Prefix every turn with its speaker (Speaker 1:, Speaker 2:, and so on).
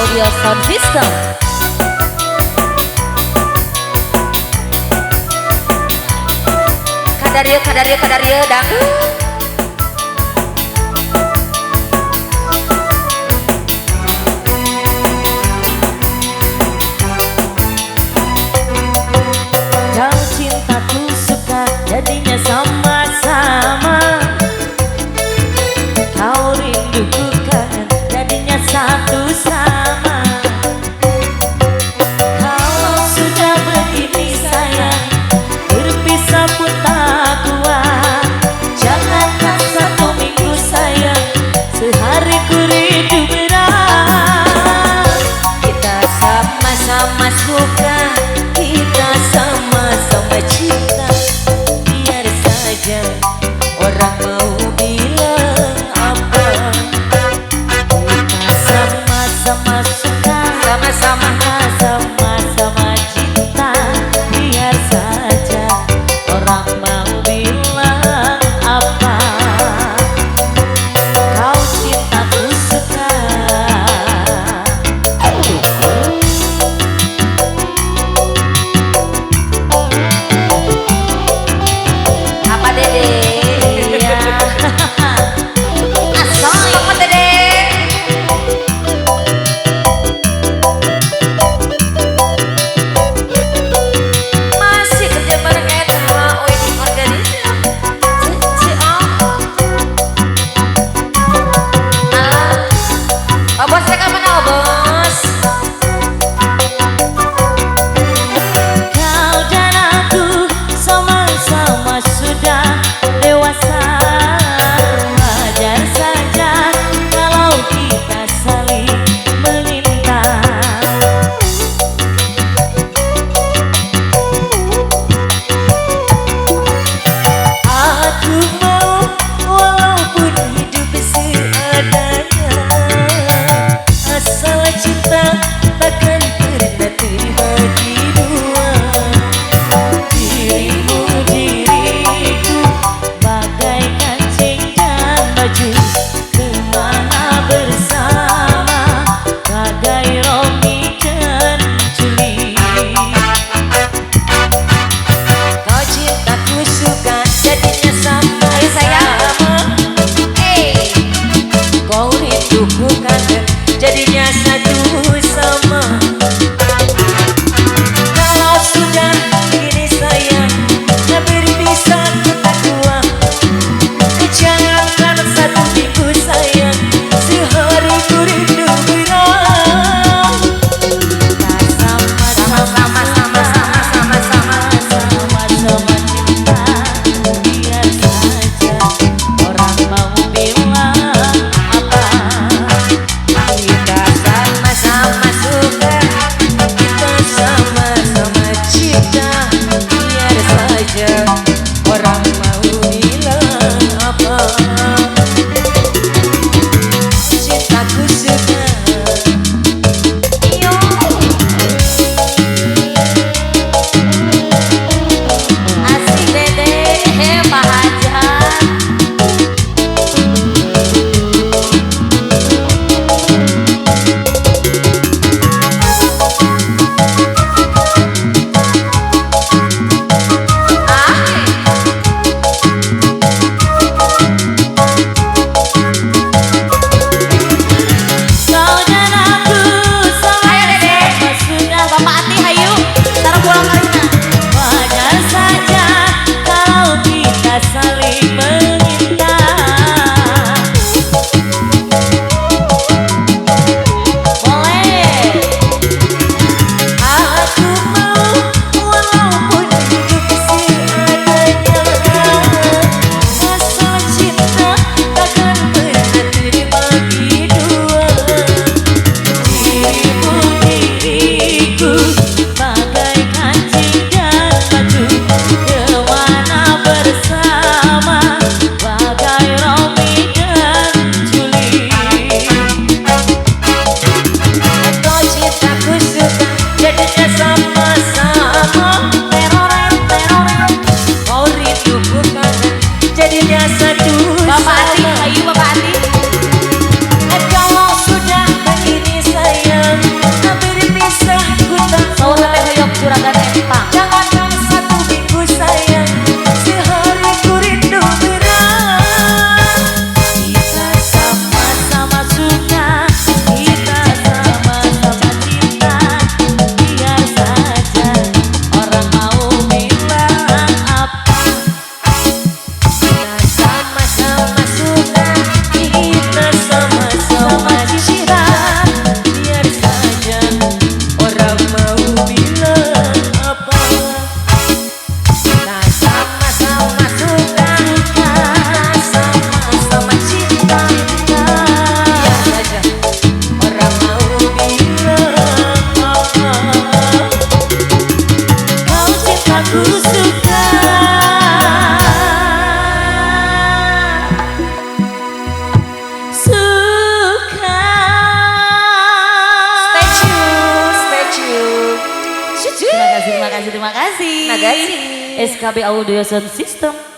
Speaker 1: Audio Sound System. Kadaria dangdut.
Speaker 2: Kau cintaku suka jadinya sama-sama, kau rinduku kangen jadinya satu sama. Kalau sudah begini sayang, berpisah pun tak kuat. Jangankan 1 minggu sayang, sehari ku rindu berat. Kita sama-sama suka, kita sama-sama cinta. Biar saja orang mau bilang apa, kita sama-sama suka, sama-sama cinta. Biar saja orang mau bilang apa, kau cintaku suka.
Speaker 1: Apa dede? Iya. Asal apa dede? Masih kerja bareng Eta, ini organisasi. Oh bos, saya kapan bos?
Speaker 2: Kau dan aku sama-sama sudah dewasa. Wajar saja kalau kita saling meminta. Aku mau walaupun hidup seadanya, asal cinta takkan pernah terbagi dua. Dirimu diriku bagaikan kancing dan baju, kemana bersama bagai Romi dan Juli.
Speaker 1: Kau cintaku suka jadinya sama-sama.
Speaker 2: Kau rinduku kangen jadinya satu sama. Kalau sudah begini sayang, berpisah kita kuat. Jangankan 1 minggu sayang, sehari ku rindu berat. Kita sama-sama cinta. Biar saja orang mau bilang apa,
Speaker 1: Kita sama-sama suka,
Speaker 2: kita sama-sama cinta. Biar saja orang mau bilang apa, cintaku suka.
Speaker 1: asik dede, Pak Hajar.
Speaker 2: Kau dan aku sama-sama sudah.
Speaker 1: Bapak Ati hayu, taruh pulang kalinya.
Speaker 2: Wajar saja kalau kita saling meminta.
Speaker 1: Boleh.
Speaker 2: Aku mau walaupun hidup seadanya, asal cinta takkan pernah terbagi dua. Dirimu diriku bagai kancing dan baju, kemana bersama bagai Romi dan Juli. Kau cintaku suka jadinya sama-sama. Kau rinduku kangen jadinya satu
Speaker 1: Bapak Ati
Speaker 2: sama.
Speaker 1: hayu, Bapak Ati.
Speaker 2: Kalau sudah begini sayang,
Speaker 1: terima kasih.
Speaker 2: Terima kasih.
Speaker 1: SKB Audio Sound System.